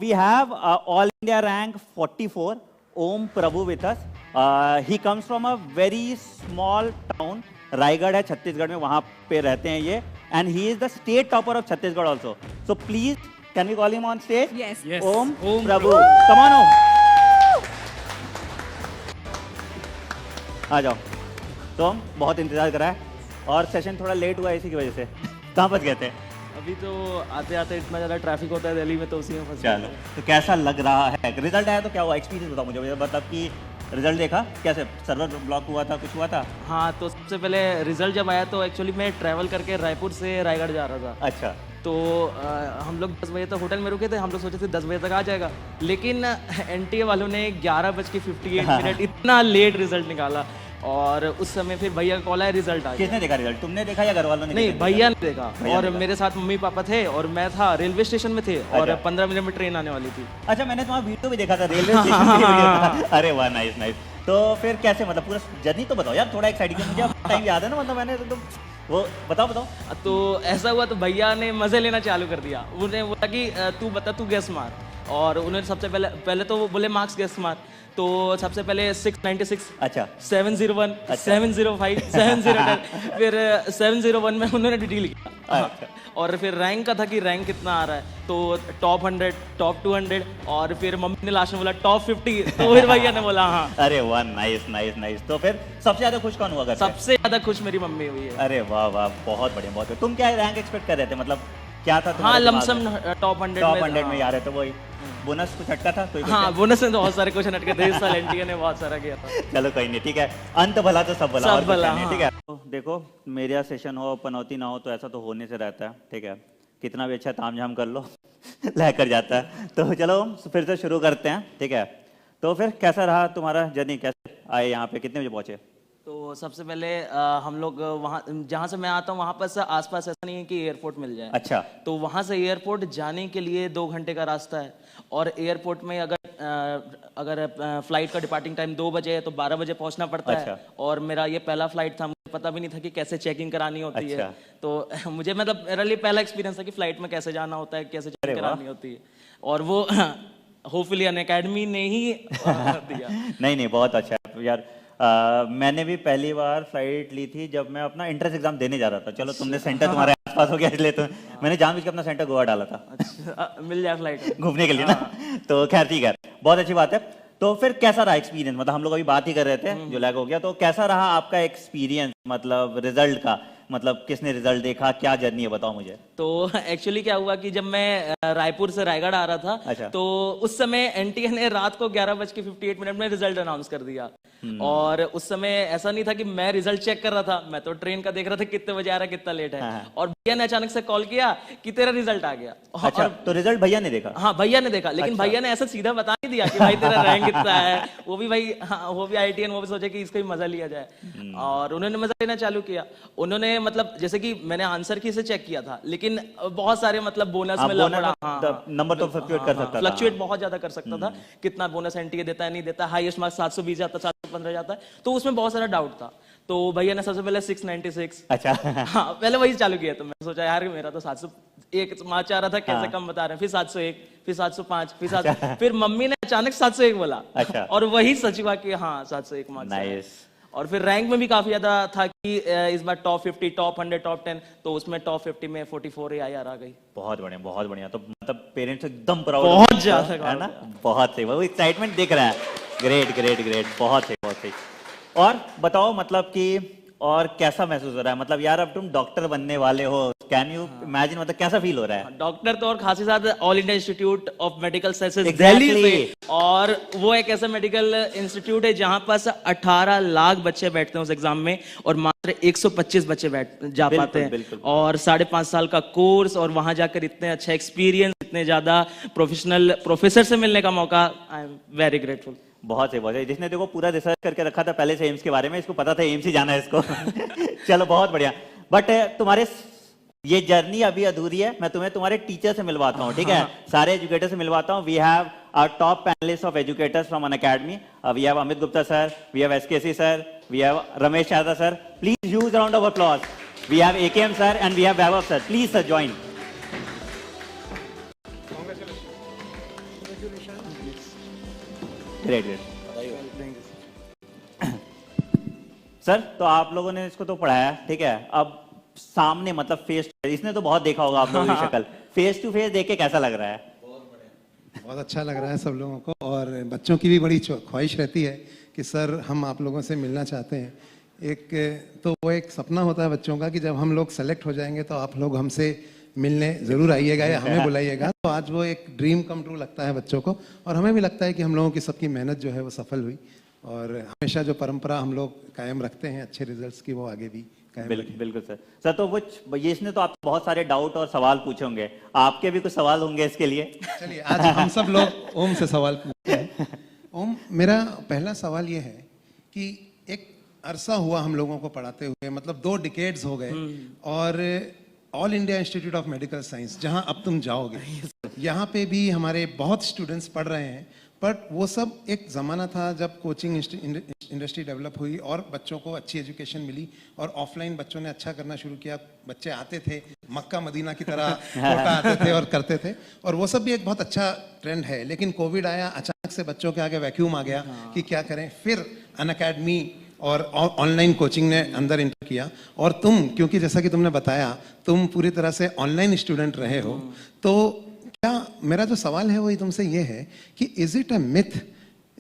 We have All India rank 44, Om Prabhu with us. He comes from a very small town, Raigarh है छत्तीसगढ़ में, वहाँ पे रहते हैं ये. And he is the state topper of Chhattisgarh also. So please, can we call him on stage? Yes. Yes. Om Om Prabhu. Come on, Om. आ जाओ. तो हम बहुत इंतजार करा है और सेशन थोड़ा लेट हुआ है इसी की वजह से. कहाँ फंस गए थे? अभी तो आते आते इतना ज़्यादा ट्रैफिक होता है दिल्ली में, तो उसी में फंस चलो, तो कैसा लग रहा है? रिजल्ट आया तो क्या हुआ? एक्सपीरियंस बताओ मुझे. मतलब कि रिजल्ट देखा कैसे? सर्वर ब्लॉक हुआ था, कुछ हुआ था? हाँ, तो सबसे पहले रिजल्ट जब आया तो एक्चुअली मैं ट्रैवल करके रायपुर से रायगढ़ जा रहा था. अच्छा. तो हम लोग 10 बजे तक होटल में रुके थे. हम लोग सोचे थे 10 बजे तक आ जाएगा, लेकिन एनटीए वालों ने 11:58 इतना लेट रिजल्ट निकाला. और उस समय फिर भैया का कॉल आया, रिजल्ट आ गया. किसने देखा रिजल्ट? तुमने देखा या घर वालों ने? नहीं, भैया ने देखा. भैया और ने देखा. मेरे साथ मम्मी पापा थे और मैं था रेलवे स्टेशन में थे. और अच्छा. 15 मिनट में ट्रेन आने वाली थी. अच्छा, मैंने तुम्हारा वीडियो भी देखा था रेलवे स्टेशन पे था. अरे वाह, नाइस नाइस. तो फिर कैसे, मतलब पूरा जर्नी तो बताओ यार, थोड़ा एक्साइटिंग. मुझे टाइम याद है ना, मतलब मैंने तो वो बताओ. तो ऐसा हुआ तो भैया ने मजे लेना चालू कर दिया. उन्हें बोला कि तू बता, तू गेस मार. और उन्होंने सबसे पहले तो वो बोले मार्क्स गेस मार. तो सबसे पहले 696, अच्छा. 701, अच्छा. 705, 710. फिर 701 में उन्होंने डिटेल किया. अच्छा. और फिर रैंक का था कि रैंक कितना आ रहा है. तो टॉप 100, टॉप 200, और फिर मम्मी ने लास्ट में बोला टॉप 50. तो फिर भैया ने बोला हाँ. अरे वाह, नाइस नाइस नाइस. तो फिर सबसे ज्यादा खुश कौन हुआ घर पे? सबसे ज्यादा खुश मेरी मम्मी हुई है. अरे वाह वाह, बहुत बढ़िया बहुत बढ़िया. तुम क्या रैंक एक्सपेक्ट कर रहे थे? मतलब क्या था? हाँ, लमसम टॉप 100 टॉप में. 100 में आ रहे थे. वही बोनस कुछ अटका था? कोई हाँ, बोनस में तो बहुत सारे क्वेश्चन अटके थे. इस साल एनटीए ने बहुत सारा किया था. चलो कोई नहीं, ठीक है. अंत भला तो सब भला. सब और कुछ भला, नहीं, हाँ. ठीक है. तो देखो, मेरा सेशन हो पनौती ना हो तो ऐसा तो होने से रहता है, ठीक है. कितना भी अच्छा तामझाम कर लो लेकर जाता है. तो चलो फिर से शुरू करते हैं, ठीक है. तो फिर कैसा रहा तुम्हारा जर्नी? कैसे आए यहाँ पे? कितने बजे पहुंचे? तो सबसे पहले हम लोग वहाँ जहाँ से मैं आता हूँ वहाँ पर आसपास ऐसा नहीं है कि एयरपोर्ट मिल जाए. अच्छा. तो वहाँ से एयरपोर्ट जाने के लिए 2 घंटे का रास्ता है. और एयरपोर्ट में अगर फ्लाइट का डिपार्टिंग टाइम 2 बजे है तो 12 बजे पहुँचना पड़ता अच्छा. है. और मेरा ये पहला फ्लाइट था, मुझे पता भी नहीं था कि कैसे चेकिंग करानी होती अच्छा. है. तो मुझे मतलब मेरे लिए पहला एक्सपीरियंस था कि फ्लाइट में कैसे जाना होता है, कैसे चेकिंग अरे वाह. करानी होती है. और वो होपफुली अनअकैडमी ने ही दिया. नहीं नहीं, बहुत अच्छा है यार. मैंने भी पहली बार फ्लाइट ली थी जब मैं अपना एंट्रेंस एग्जाम देने जा रहा था. चलो, तुमने सेंटर तुम्हारे आसपास हो गया इसलिए तो मैंने जानबूझ के अपना सेंटर गोवा डाला था. अच्छा, मिल जाए फ्लाइट घूमने के लिए ना. तो खैर ठीक है, बहुत अच्छी बात है. तो फिर कैसा रहा एक्सपीरियंस? मतलब हम लोग अभी बात ही कर रहे थे, जो लैग हो गया. तो कैसा रहा आपका एक्सपीरियंस, मतलब रिजल्ट का? मतलब किसने रिजल्ट देखा, क्या जर्नी है, बताओ मुझे. तो एक्चुअली क्या हुआ कि जब मैं रायपुर से रायगढ़ आ रहा था. अच्छा. तो उस समय एनटीए ने रात को 11:58 में रिजल्ट अनाउंस कर दिया. और उस समय ऐसा नहीं था कि मैं रिजल्ट चेक कर रहा था, मैं तो ट्रेन का देख रहा था कितने बजे आ रहा है, कितना लेट है. हाँ. और भैया ने अचानक से कॉल किया कि तेरा रिजल्ट आ गया. अच्छा. और तो रिजल्ट भैया ने देखा? हाँ, भैया ने देखा, लेकिन अच्छा. भैया ने ऐसा सीधा बता नहीं दिया कि भाई तेरा रैंक कितना है. वो भी भाई, हाँ, वो भी आईटीएन, वो भी सोचे कि इसका भी मजा लिया जाए. और उन्होंने मजा लेना चालू किया. उन्होंने मतलब जैसे कि मैंने आंसर की से चेक किया था, लेकिन बहुत सारे मतलब बोनस में लफड़ा. नंबर तो फ्लक्चुएट कर सकता था. फ्लक्चुएट बहुत ज्यादा कर सकता था. कितना बोनस एनटीए देता है, नहीं देता. हाईएस्ट मार्क्स 720 जाता, 715 जाता है. तो उसमें बहुत सारा डाउट था. तो भैया ने सबसे पहले 696. अच्छा. हाँ, पहले वही चालू किया. तो मैं सोचा यार मेरा तो 701 मार्क्स आ रहा था, कैसे कम बता रहे हैं. फिर 701, फिर 705, फिर 700. फिर मम्मी ने अचानक 701 बोला. अच्छा. और वही सच हुआ कि हाँ 701 मार्क्स. नाइस. और फिर रैंक में भी काफी ज्यादा था कि इस बार टॉप 50, टॉप 100, टॉप 10. तो उसमें टॉप 50 में 44 AIR आ गई. बहुत बढ़िया बहुत बढ़िया. तो मतलब पेरेंट्स एकदम प्राउड, बहुत ज्यादा है ना. बहुत सही, वो एक्साइटमेंट दिख रहा है. ग्रेट ग्रेट ग्रेट, बहुत सही बहुत सही. और बताओ मतलब कि और कैसा महसूस हो रहा है? मतलब यार अब तुम डॉक्टर बनने वाले हो, कैन यू इमेजिन, मतलब कैसा फील हो रहा है? डॉक्टर तो और खास ही साथ all India institute of medical sciences Exactly. Delhi से. और वो एक ऐसा मेडिकल इंस्टीट्यूट है जहां पास 18 लाख बच्चे बैठते हैं उस एग्जाम में, और मात्र 125 बच्चे जा पाते हैं. बिल्कुल. और 5.5 साल का कोर्स, और वहां जाकर इतने अच्छा एक्सपीरियंस, इतने ज्यादा प्रोफेशनल प्रोफेसर से मिलने का मौका. I am very grateful. बहुत सही बहुत सही. जिसने देखो पूरा रिसर्च करके रखा था पहले से एम्स के बारे में, इसको पता था एम्स ही जाना है इसको. चलो बहुत बढ़िया. बट तुम्हारे ये जर्नी अभी अधूरी है. मैं तुम्हें तुम्हारे टीचर से मिलवाता हूँ, ठीक है. सारे एजुकेटर से मिलवाता हूँ. We have our top panellist of educators from Unacademy. We have Amit Gupta sir, we have SKC sir, we have Ramesh Yadav sir. Please huge round of applause. We have AKM sir and we have Vaibhav sir. Please sir join. Great great. Sir तो आप लोगों ने इसको तो पढ़ाया, ठीक है, अब सामने मतलब फेस, इसने तो बहुत देखा होगा आप लोगों की शक्ल, फेस टू फेस देख के कैसा लग रहा है? बहुत अच्छा लग रहा है सब लोगों को, और बच्चों की भी बड़ी ख्वाहिश रहती है कि सर हम आप लोगों से मिलना चाहते हैं। एक तो वो एक सपना होता है बच्चों का कि जब हम लोग सेलेक्ट हो जाएंगे तो आप लोग हमसे मिलने ज़रूर आइएगा या हमें बुलाइएगा। तो आज वो एक ड्रीम कम ट्रू लगता है बच्चों को, और हमें भी लगता है कि हम लोगों की सबकी मेहनत जो है वो सफल हुई, और हमेशा जो परंपरा हम लोग कायम रखते हैं अच्छे रिजल्ट्स की, वो आगे भी कायम रखें। बिल्कुल सर। सर तो कुछ ये इसने तो आपको बहुत सारे डाउट और सवाल पूछे होंगे, आपके भी कुछ सवाल होंगे इसके लिए? चलिए आज हम सब लोग ओम से सवाल पूछते हैं। ओम, मेरा पहला सवाल ये है कि एक अरसा हुआ हम लोगों को पढ़ाते हुए, मतलब 2 डिकेड्स हो गए, और all India institute of medical science जहां अब तुम जाओगे, यहाँ पे भी हमारे बहुत स्टूडेंट्स पढ़ रहे हैं, बट वो सब एक ज़माना था जब कोचिंग इंडस्ट्री डेवलप हुई और बच्चों को अच्छी एजुकेशन मिली, और ऑफलाइन बच्चों ने अच्छा करना शुरू किया। बच्चे आते थे मक्का मदीना की तरह, कोटा आते थे और करते थे, और वो सब भी एक बहुत अच्छा ट्रेंड है। लेकिन कोविड आया, अचानक से बच्चों के आगे वैक्यूम आ गया कि क्या करें। फिर अनअकैडमी और ऑनलाइन कोचिंग ने अंदर इंटर किया, और तुम, क्योंकि जैसा कि तुमने बताया तुम पूरी तरह से ऑनलाइन स्टूडेंट रहे हो, तो क्या मेरा जो सवाल है वो तुमसे ये है कि इज इट अ मिथ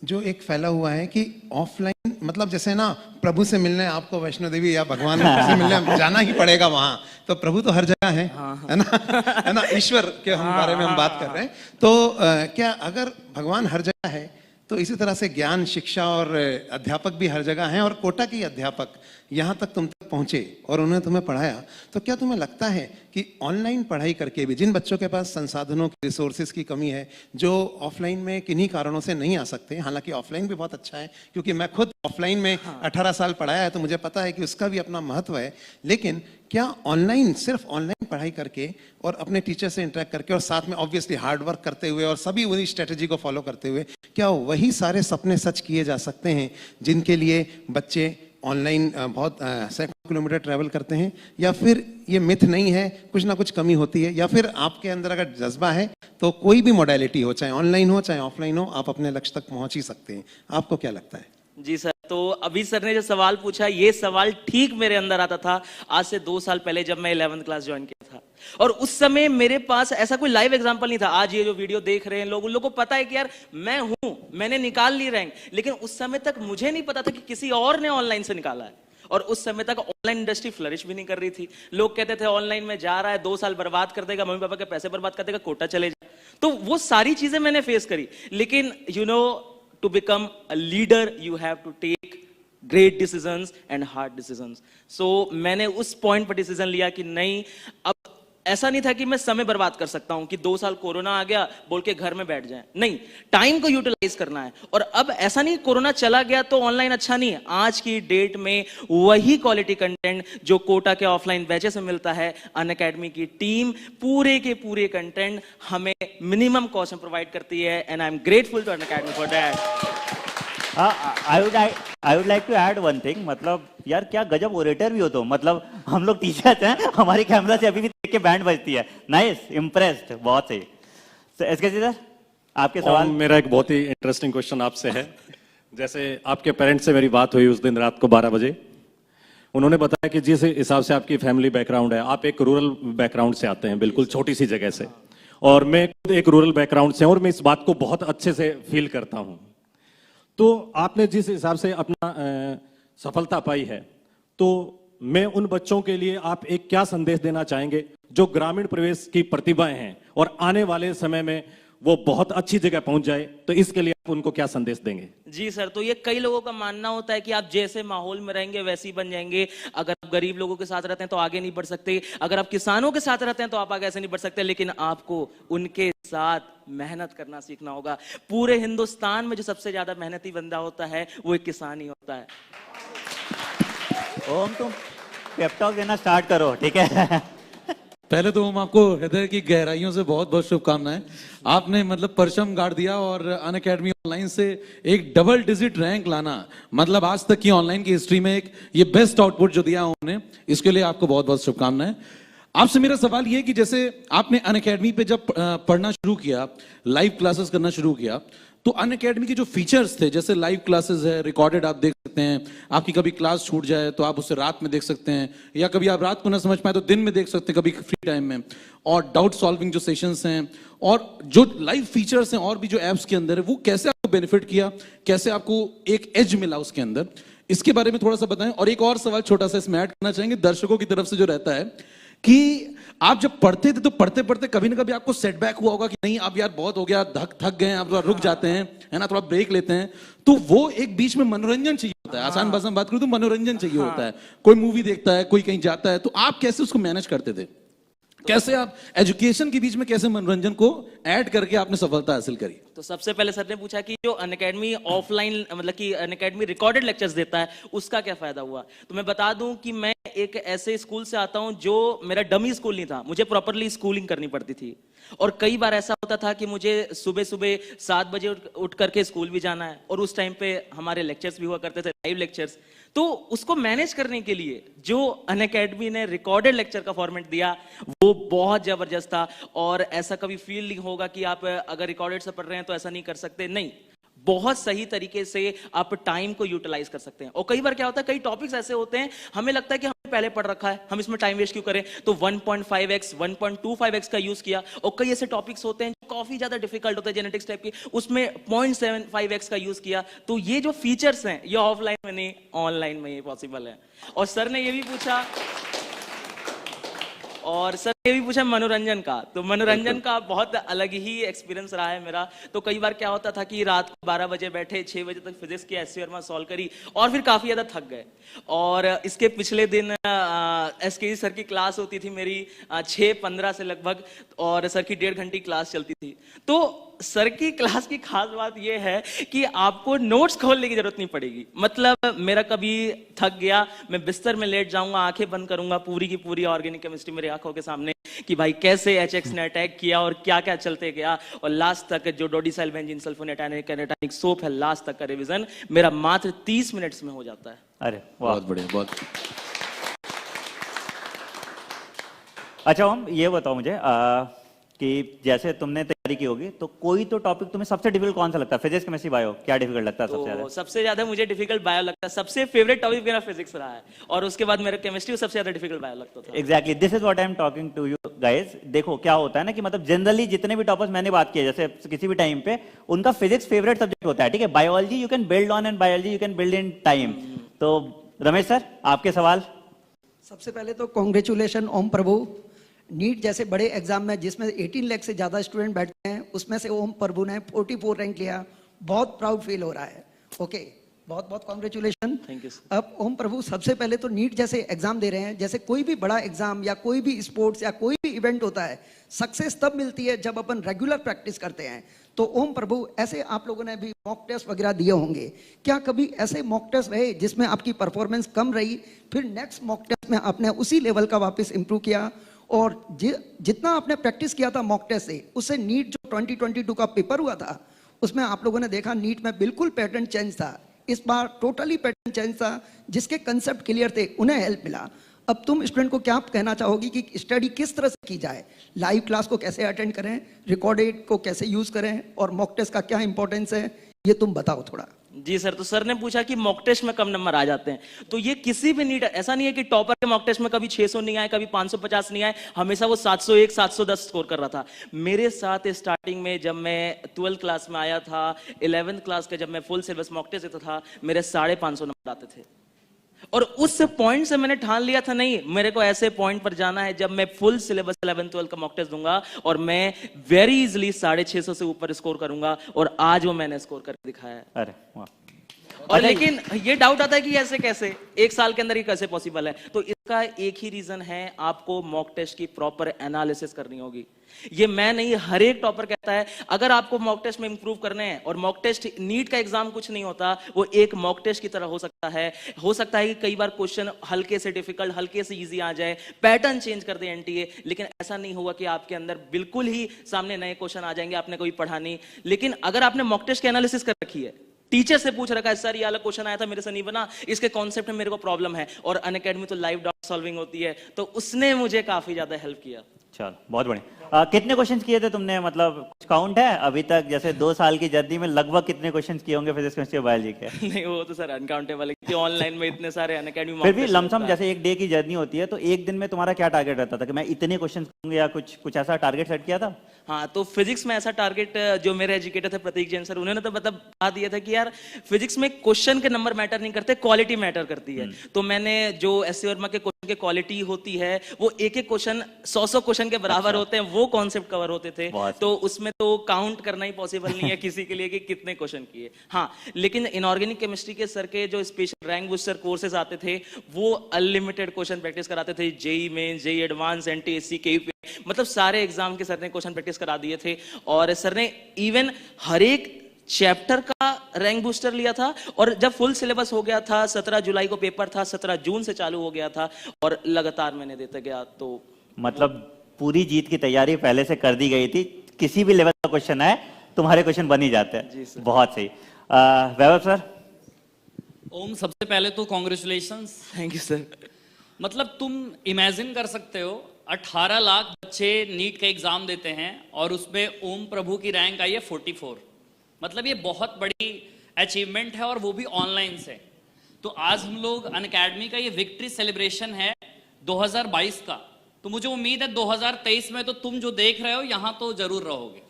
जो एक फैला हुआ है कि ऑफलाइन, मतलब जैसे ना प्रभु से मिलने आपको वैष्णो देवी या भगवान से मिलने जाना ही पड़ेगा वहां, तो प्रभु तो हर जगह है है ना, ईश्वर के हम बारे में हम बात कर रहे हैं। तो क्या अगर भगवान हर जगह है तो इसी तरह से ज्ञान, शिक्षा और अध्यापक भी हर जगह हैं, और कोटा के अध्यापक यहाँ तक तुम तक पहुँचे और उन्होंने तुम्हें पढ़ाया, तो क्या तुम्हें लगता है कि ऑनलाइन पढ़ाई करके भी जिन बच्चों के पास संसाधनों की, रिसोर्सेज की कमी है, जो ऑफलाइन में किन्हीं कारणों से नहीं आ सकते, हालांकि ऑफलाइन भी बहुत अच्छा है, क्योंकि मैं खुद ऑफलाइन में 18 साल पढ़ाया है, तो मुझे पता है कि उसका भी अपना महत्व है, लेकिन क्या ऑनलाइन, सिर्फ ऑनलाइन पढ़ाई करके और अपने टीचर से इंटरेक्ट करके और साथ में ऑब्वियसली हार्ड वर्क करते हुए और सभी वही स्ट्रेटेजी को फॉलो करते हुए, क्या वही सारे सपने सच किए जा सकते हैं जिनके लिए बच्चे ऑनलाइन बहुत सैकड़ों किलोमीटर ट्रैवल करते हैं? या फिर ये मिथ नहीं है, कुछ ना कुछ कमी होती है, या फिर आपके अंदर अगर जज्बा है तो कोई भी मॉडलिटी हो, चाहे ऑनलाइन हो चाहे ऑफलाइन हो, आप अपने लक्ष्य तक पहुंच ही सकते हैं? आपको क्या लगता है? जी सर, तो अभी सर ने जो सवाल पूछा, ये सवाल ठीक मेरे अंदर आता था आज से 2 साल पहले जब मैं 11th क्लास ज्वाइन किया था, और उस समय मेरे पास ऐसा कोई लाइव एग्जांपल नहीं था। आज ये जो वीडियो देख रहे हैं लोग, उन लोगों को पता है कि यार मैं हूं, मैंने निकाल ली रैंक, लेकिन उस समय तक मुझे नहीं पता था कि किसी और ने ऑनलाइन से निकाला है, और उस समय तक ऑनलाइन इंडस्ट्री फ्लरिश भी नहीं कर रही थी। लोग कहते थे ऑनलाइन में जा रहा है, 2 साल बर्बाद कर देगा, मम्मी पापा के पैसे बर्बाद कर देगा, कोटा चले जा। तो वो सारी चीजें मैंने फेस करी, लेकिन you know, to become a leader you have to take great decisions and hard decisions. So मैंने उस पॉइंट पर डिसीजन लिया कि नहीं, अब ऐसा नहीं था कि मैं समय बर्बाद कर सकता हूं कि 2 साल कोरोना आ गया बोल के घर में बैठ जाए, नहीं, टाइम को यूटिलाइज करना है। और अब ऐसा नहीं कोरोना चला गया तो ऑनलाइन अच्छा नहीं है, आज की डेट में वही क्वालिटी कंटेंट जो कोटा के ऑफलाइन बैचेस में मिलता है, अनअकैडमी की टीम पूरे के पूरे कंटेंट हमें मिनिमम कॉस्ट में प्रोवाइड करती है, and I am grateful to Unacademy for that. I would like to add one thing, मतलब यार क्या गजब ओरेटर भी हो तो, मतलब हम लोग टीचर्स हैं, हमारी कैमरा से अभी भी देख के बैंड बजती है। नाइस, इम्प्रेस्ड, बहुत सही। एसके सर आपके सवाल? मेरा एक बहुत ही इंटरेस्टिंग क्वेश्चन आपसे है। जैसे आपके पेरेंट्स से मेरी बात हुई उस दिन रात को 12 बजे, उन्होंने बताया कि जिस हिसाब से आपकी फैमिली बैकग्राउंड है, आप एक रूरल बैकग्राउंड से आते हैं, बिल्कुल छोटी सी जगह से, और मैं खुद एक रूरल बैकग्राउंड से, और मैं इस बात को बहुत अच्छे से फील करता हूं। तो आपने जिस हिसाब से अपना सफलता पाई है, तो मैं उन बच्चों के लिए आप एक क्या संदेश देना चाहेंगे जो ग्रामीण प्रवेश की प्रतिभाएं हैं और आने वाले समय में वो बहुत अच्छी जगह पहुंच जाए, तो इसके लिए आप उनको क्या संदेश देंगे? जी सर, तो ये कई लोगों का मानना होता है कि आप जैसे माहौल में रहेंगे वैसे ही बन जाएंगे। अगर आप गरीब लोगों के साथ रहते हैं तो आगे नहीं बढ़ सकते, अगर आप किसानों के साथ रहते हैं तो आप आगे ऐसे नहीं बढ़ सकते, लेकिन आपको उनके साथ मेहनत करना सीखना होगा। पूरे हिंदुस्तान में जो सबसे ज्यादा मेहनती बंदा होता है वो एक किसान ही होता है। ओम, तुम पेप टॉक देना स्टार्ट करो, ठीक है? पहले तो हम आपको हृदय की गहराइयों से बहुत बहुत शुभकामनाएं। आपने मतलब परचम गाड़ दिया, और अनअकैडमी ऑनलाइन से एक डबल डिजिट रैंक लाना, मतलब आज तक की ऑनलाइन की हिस्ट्री में एक ये बेस्ट आउटपुट जो दिया उन्होंने, इसके लिए आपको बहुत बहुत शुभकामनाएं। आपसे मेरा सवाल ये कि जैसे आपने अनअकैडमी पे जब पढ़ना शुरू किया, लाइव क्लासेस करना शुरू किया, तो अनअकैडमी के जो फीचर्स थे, जैसे लाइव क्लासेस है, रिकॉर्डेड आप देख सकते हैं, आपकी कभी क्लास छूट जाए तो आप उसे रात में देख सकते हैं, या कभी आप रात को ना समझ पाए तो दिन में देख सकते हैं, कभी फ्री टाइम में, और डाउट सॉल्विंग जो सेशंस हैं, और जो लाइव फीचर्स हैं और भी जो एप्स के अंदर है, वो कैसे आपको बेनिफिट किया, कैसे आपको एक एज मिला उसके अंदर, इसके बारे में थोड़ा सा बताएं। और एक और सवाल छोटा सा इसमें ऐड करना चाहेंगे दर्शकों की तरफ से, जो रहता है कि आप जब पढ़ते थे तो पढ़ते पढ़ते कभी ना कभी आपको सेटबैक हुआ होगा कि नहीं अब यार बहुत हो गया, थक गए हैं, आप थोड़ा रुक जाते हैं, है ना, थोड़ा ब्रेक लेते हैं, तो वो एक बीच में मनोरंजन चाहिए होता है। आसान भाषा में बात करूं तो मनोरंजन चाहिए होता है, कोई मूवी देखता है, कोई कहीं जाता है, तो आप कैसे उसको मैनेज करते थे? कैसे आप एजुकेशन के बीच में कैसे मनोरंजन को ऐड करके आपने सफलता हासिल करी? तो सबसे पहले सर ने पूछा कि जो अनअकैडमी ऑफलाइन मतलब कि अनअकैडमी रिकॉर्डेड लेक्चर्स देता है उसका क्या फायदा हुआ। तो मैं बता दूं कि मैं एक ऐसे स्कूल से आता हूं जो मेरा डमी स्कूल नहीं था, मुझे प्रॉपरली स्कूलिंग करनी पड़ती थी, और कई बार ऐसा होता था कि मुझे सुबह सुबह 7 बजे उठ करके स्कूल भी जाना है, और उस टाइम पे हमारे लेक्चर्स भी हुआ करते थे, लाइव लेक्चर्स। तो उसको मैनेज करने के लिए जो अनअकैडमी ने रिकॉर्डेड लेक्चर का फॉर्मेट दिया वो बहुत जबरदस्त था। और ऐसा कभी फील नहीं होगा कि आप अगर रिकॉर्डेड से पढ़ रहे हैं तो ऐसा नहीं कर सकते, नहीं, बहुत सही तरीके से आप टाइम को यूटिलाइज कर सकते हैं। और कई बार क्या होता है, कई टॉपिक्स ऐसे होते हैं हमें लगता है कि हमने पहले पढ़ रखा है, हम इसमें टाइम वेस्ट क्यों करें, तो 1.5x 1.25x का यूज किया। और कई ऐसे टॉपिक्स होते हैं जो काफी ज्यादा डिफिकल्ट होते हैं जेनेटिक्स टाइप की, उसमें 0.75x का यूज किया। तो ये जो फीचर्स हैं ये ऑफलाइन में नहीं, ऑनलाइन में ही पॉसिबल है। और सर ने ये भी पूछा मनोरंजन का, तो मनोरंजन का बहुत अलग ही एक्सपीरियंस रहा है मेरा। तो कई बार क्या होता था कि रात को 12 बजे बैठे, 6 बजे तक फिजिक्स की एससी वर्मा सॉल्व करी, और फिर काफी ज्यादा थक गए। और इसके पिछले दिन एसके सर की क्लास होती थी मेरी 6:15 से लगभग, और सर की 1.5 घंटे क्लास चलती थी। तो सर की क्लास की खास बात यह है कि आपको नोट्स खोलने की जरूरत नहीं पड़ेगी। मतलब मेरा कभी थक गया, मैं बिस्तर में लेट जाऊंगा, आंखें बंद करूंगा, पूरी की पूरी ऑर्गेनिक केमिस्ट्री मेरी आंखों के सामने कि भाई कैसे एचएक्स ने अटैक किया और क्या क्या चलते गया, और लास्ट तक जो डोडिसाइल बेंजीन सल्फोनेटानिक सोप है, लास्ट तक का रिवीजन मेरा मात्र 30 मिनट्स में हो जाता है। अरे वाह, बहुत बढ़िया, बहुत। अच्छा ओम, ये बताओ मुझे कि जैसे तुमने तैयारी की होगी तो कोई तो टॉपिक तुम्हें सबसे डिफिकल्ट कौन सा लगता है? फिजिक्स, केमिस्ट्री, बायो, क्या डिफिकल्ट लगता है सबसे ज्यादा? तो सबसे ज्यादा मुझे डिफिकल्ट बायो लगता है, सबसे फेवरेट टॉपिक मेरा फिजिक्स रहा है, और उसके बाद मेरा केमिस्ट्री सबसे ज्यादा डिफिकल्ट बायो लगता था। Exactly, this is what I am talking to you guys. देखो क्या होता है ना कि मतलब जनरली जितने भी टॉपर्स मैंने बात की है, जैसे किसी भी टाइम पे उनका फिजिक्स फेवरेट सब्जेक्ट होता है, ठीक है। Biology you can build on and biology you can build in time. तो रमेश सर, आपके सवाल। सबसे पहले तो कॉन्ग्रेचुलेशन ओम प्रभु, नीट जैसे बड़े एग्जाम में जिसमें 18 लाख से ज्यादा स्टूडेंट बैठते हैं उसमें से ओम प्रभु ने 44 रैंक लिया, बहुत प्राउड फील हो रहा है। ओके, बहुत बहुत कॉन्ग्रेचुलेशन। Thank you. अब ओम प्रभु सबसे पहले तो नीट जैसे एग्जाम दे रहे हैं, जैसे कोई भी बड़ा एग्जाम या कोई भी स्पोर्ट्स या कोई भी इवेंट होता है, सक्सेस तब मिलती है जब अपन रेगुलर प्रैक्टिस करते हैं। तो ओम प्रभु, ऐसे आप लोगों ने भी मॉक टेस्ट वगैरह दिए होंगे, क्या कभी ऐसे मॉक टेस्ट रहे जिसमें आपकी परफॉर्मेंस कम रही, फिर नेक्स्ट मॉक टेस्ट में आपने उसी लेवल का वापस इंप्रूव किया, और जितना आपने प्रैक्टिस किया था मॉक टेस्ट से, उससे नीट जो 2022 का पेपर हुआ था उसमें आप लोगों ने देखा नीट में बिल्कुल पैटर्न चेंज था, इस बार टोटली पैटर्न चेंज था, जिसके कंसेप्ट क्लियर थे उन्हें हेल्प मिला। अब तुम स्टूडेंट को क्या कहना चाहोगी कि स्टडी किस तरह से की जाए, लाइव क्लास को कैसे अटेंड करें, रिकॉर्डेड को कैसे यूज करें, और मॉक टेस्ट का क्या इंपॉर्टेंस है, ये तुम बताओ थोड़ा। जी सर, तो सर ने पूछा कि मॉक टेस्ट में कम नंबर आ जाते हैं, तो ये किसी भी नीट, ऐसा नहीं है कि टॉपर के मॉक टेस्ट में कभी 600 नहीं आए, कभी 550 नहीं आए, हमेशा वो 701 710 स्कोर कर रहा था। मेरे साथ स्टार्टिंग में जब मैं 12th क्लास में आया था, 11th क्लास के जब मैं फुल सिलेबस मॉक टेस्ट देता था, मेरे 550 नंबर आते थे, और उस पॉइंट से मैंने ठान लिया था नहीं, मेरे को ऐसे पॉइंट पर जाना है जब मैं फुल सिलेबस 11th 12th का मॉक टेस्ट दूंगा और मैं वेरी इजीली 650 से ऊपर स्कोर करूंगा, और आज वो मैंने स्कोर करके दिखाया है। अरे वाह। और लेकिन ये डाउट आता है कि ऐसे कैसे, एक साल के अंदर ही कैसे पॉसिबल है? तो इसका एक ही रीजन है, आपको मॉक टेस्ट की प्रॉपर एनालिसिस करनी होगी। ये मैं नहीं, हर एक टॉपर कहता है अगर आपको मॉक टेस्ट में इंप्रूव करने हैं, और मॉक टेस्ट, नीट का एग्जाम कुछ नहीं होता, वो एक मॉक टेस्ट की तरह हो सकता है कि कई बार क्वेश्चन हल्के से डिफिकल्ट, हल्के से इजी आ जाए, पैटर्न चेंज कर दे एनटीए, लेकिन ऐसा नहीं होगा कि आपके अंदर बिल्कुल ही सामने नए क्वेश्चन आ जाएंगे, आपने कोई पढ़ा नहीं। लेकिन अगर आपने मॉक टेस्ट की एनालिसिस कर रखी है, टीचर से पूछ रखा है सर ये अलग क्वेश्चन आया था मेरे से नहीं बना, इसके कॉन्सेप्ट में मेरे को प्रॉब्लम है, और अनअकैडमी तो लाइव डाउट सॉल्विंग होती है, तो उसने मुझे काफी ज्यादा हेल्प किया। चलो बहुत बढ़िया। कितने क्वेश्चंस किए थे तुमने, मतलब कुछ काउंट है अभी तक? जैसे 2 साल की जर्नी में लगभग कितने क्वेश्चंस किए होंगे फिजिक्स केमिस्ट्री बायोलॉजी के? नहीं वो तो सर अनकाउंटेबल है, ऑनलाइन में इतने सारे अनअकैडमी फिर भी लमसम जैसे एक डे की जर्नी होती है, तो एक दिन में तुम्हारा क्या टारगेट रहता था कि मैं इतने क्वेश्चन करूंगा, या कुछ ऐसा टारगेट सेट किया था? हाँ, तो फिजिक्स में ऐसा टारगेट जो मेरे एजुकेटर थे प्रतीक जैन सर, उन्होंने तो मतलब बता दिया था कि यार फिजिक्स में क्वेश्चन के नंबर मैटर नहीं करते, क्वालिटी मैटर करती है। तो मैंने जो एस वर्मा के क्वेश्चन की क्वालिटी होती है, वो एक एक क्वेश्चन 100 क्वेश्चन के बराबर होते हैं, वो कॉन्सेप्ट कवर होते थे। तो उसमें तो काउंट करना ही पॉसिबल नहीं है किसी के लिए कि कितने क्वेश्चन किए। हाँ, लेकिन इनऑर्गेनिक केमिस्ट्री के सर के जो स्पेशल रैंक बूस्टर कोर्सेज आते थे, वो अनलिमिटेड क्वेश्चन प्रैक्टिस कराते थे। JEE Main, JEE Advance, NTSC, KUP, मतलब सारे एग्जाम के सर ने क्वेश्चन प्रैक्टिस करा दिए थे। और सर ने इवन हर एक चैप्टर का रैंक बूस्टर लिया था। और जब फुल सिलेबस हो गया था, 17 जुलाई को पेपर था, 17 जून से चालू हो गया था, और लगातार मैंने देते गया। तो मतलब पूरी जीत की तैयारी पहले से कर दी गई थी, किसी भी लेवल का क्वेश्चन आए तुम्हारे क्वेश्चन बन ही जाते हैं। बहुत सही। वैभव सर। ओम, सबसे पहले तो कॉन्ग्रेचुलेशंस। Thank you sir. मतलब तुम इमेजिन कर सकते हो 18 लाख बच्चे नीट का एग्जाम देते हैं और उसमें ओम प्रभु की रैंक आई है 44। मतलब ये बहुत बड़ी अचीवमेंट है, और वो भी ऑनलाइन से। तो आज हम लोग अनअकैडमी का ये विक्ट्री सेलिब्रेशन है 2022 का, तो मुझे उम्मीद है 2023 में तो तुम जो देख रहे हो यहाँ तो जरूर रहोगे।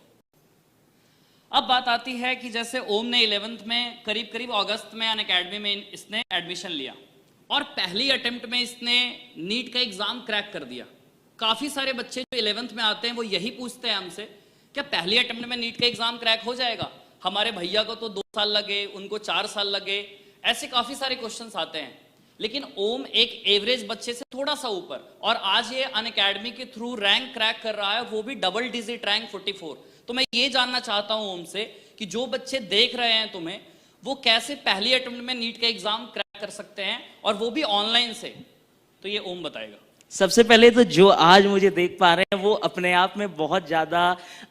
अब बात आती है कि जैसे ओम ने 11th में करीब करीब अगस्त में अनअकैडमी में इसने एडमिशन लिया, और पहली अटेम्प्ट में इसने नीट का एग्जाम क्रैक कर दिया। काफी सारे बच्चे जो 11th में आते हैं वो यही पूछते हैं हमसे, क्या पहली अटेम्प्ट में नीट का एग्जाम क्रैक हो जाएगा? हमारे भैया को तो 2 साल लगे, उनको 4 साल लगे, ऐसे काफी सारे क्वेश्चंस आते हैं। लेकिन ओम एक एवरेज बच्चे से थोड़ा सा ऊपर, और आज ये अनअकैडमी के थ्रू रैंक क्रैक कर रहा है, वो भी डबल डिजिट रैंक 44। तो मैं ये जानना चाहता हूं ओम से कि जो बच्चे देख रहे हैं तुम्हें, वो कैसे पहली अटेम्प्ट में नीट का एग्जाम क्रैक कर सकते हैं, और वो भी ऑनलाइन से? तो ये ओम बताएगा। सबसे पहले तो जो आज मुझे देख पा रहे हैं वो अपने आप में बहुत ज्यादा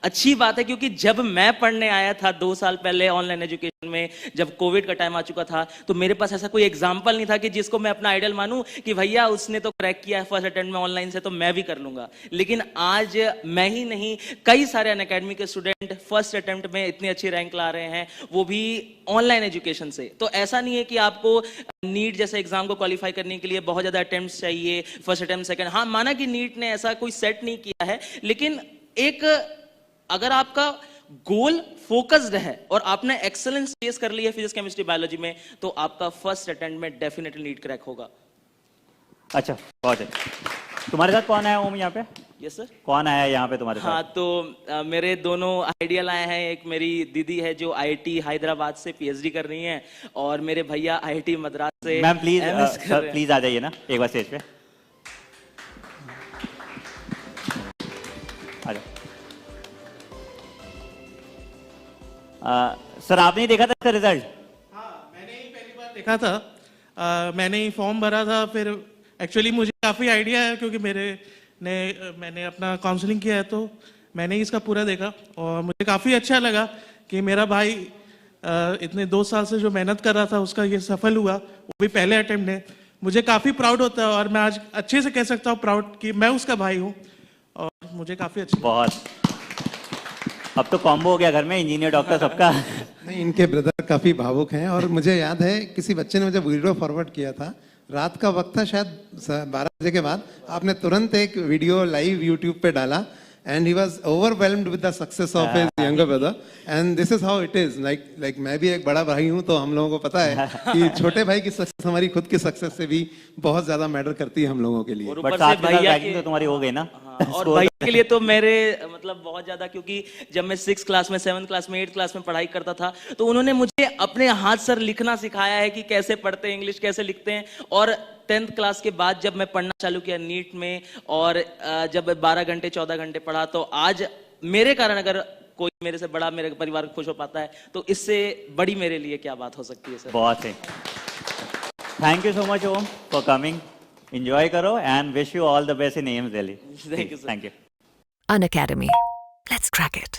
अच्छी बात है, क्योंकि जब मैं पढ़ने आया था 2 साल पहले ऑनलाइन एजुकेशन में, जब कोविड का टाइम आ चुका था, तो मेरे पास ऐसा कोई एग्जाम्पल नहीं था कि जिसको मैं अपना आइडल मानूं कि भैया उसने तो क्रैक किया है फर्स्ट अटेम्प्ट में ऑनलाइन से, तो मैं भी कर लूंगा। लेकिन आज मैं ही नहीं, कई सारे अनअकैडमी के स्टूडेंट फर्स्ट अटेम्प्ट में इतनी अच्छी रैंक ला रहे हैं, वो भी ऑनलाइन एजुकेशन से। तो ऐसा नहीं है कि आपको नीट जैसे एग्जाम को क्वालिफाई करने के लिए बहुत ज्यादा अटेम्प्ट्स चाहिए, फर्स्ट अटेम्प्ट, सेकंड। हाँ, माना कि नीट ने ऐसा कोई सेट नहीं किया है, लेकिन एक अगर आपका गोल फोकस्ड है और आपने एक्सेलेंस फेस कर ली है फिजिक्स केमिस्ट्री बायोलॉजी में, तो आपका फर्स्ट अटेम्प्ट में डेफिनेटली नीट क्रैक होगा। अच्छा, बहुत है। तुम्हारे साथ कौन आया ओम यहाँ पे? Yes sir. कौन आया यहाँ पे तुम्हारे साथ? हाँ, तो मेरे दोनों आइडियल आए हैं। एक मेरी दीदी है जो आईआईटी हैदराबाद से पीएचडी कर रही हैं, और मेरे भैया आईआईटी मद्रास से मैम प्लीज MS कर रहे हैं। प्लीज आ जाइए ना एक बार स्टेज पे। आ जाओ। सर आपने ही देखा था इसका रिजल्ट? हाँ, मैंने ही पहली बार देखा था। मैंने ही फॉर्म भरा था। फिर एक्चुअली मुझे काफ़ी आइडिया है, क्योंकि मैंने अपना काउंसलिंग किया है, तो मैंने ही इसका पूरा देखा, और मुझे काफ़ी अच्छा लगा कि मेरा भाई इतने 2 साल से जो मेहनत कर रहा था उसका ये सफल हुआ, वो भी पहले अटेम्प्ट में। मुझे काफ़ी प्राउड होता है, और मैं आज अच्छे से कह सकता हूँ प्राउड कि मैं उसका भाई हूँ, और मुझे काफ़ी अच्छा। बहुत। अब तो कॉम्बो हो गया घर में, इंजीनियर डॉक्टर सबका। नहीं, इनके ब्रदर काफी भावुक हैं, और मुझे याद है किसी बच्चे ने मुझे वीडियो फॉरवर्ड किया था, रात का वक्त था शायद 12 बजे के बाद, आपने तुरंत एक वीडियो लाइव यूट्यूब पे डाला, and he was overwhelmed with the success of his younger brother, and this is how it is. Like मैं भी एक बड़ा भाई हूं, तो हम लोगों को पता है कि छोटे भाई की सक्सेस हमारी खुद की सक्सेस से भी बहुत ज्यादा मैटर करती है हम लोगों के लिए। और बट ऊपर साथ से में भैया रैंकिंग तो तुम्हारी हो गई ना। और भाई के लिए तो मेरे मतलब बहुत ज्यादा, क्योंकि जब मैं 6th क्लास में, 7th क्लास में, 8th क्लास में पढ़ाई करता था, तो उन्होंने मुझे अपने हाथ से लिखना सिखाया है कि कैसे पढ़ते हैं, इंग्लिश कैसे लिखते हैं। और 10th क्लास के बाद जब मैं पढ़ना चालू किया नीट में, और जब 12 घंटे 14 घंटे पढ़ा, तो आज मेरे कारण अगर कोई मेरे से बड़ा मेरे परिवार खुश हो पाता है, तो इससे बड़ी मेरे लिए क्या बात हो सकती है सर। बहुत है। Thank you so much Om for coming. Enjoy करो and wish you all the best in AIIMS Delhi. Thank you, sir. Thank you. Unacademy. Let's crack it.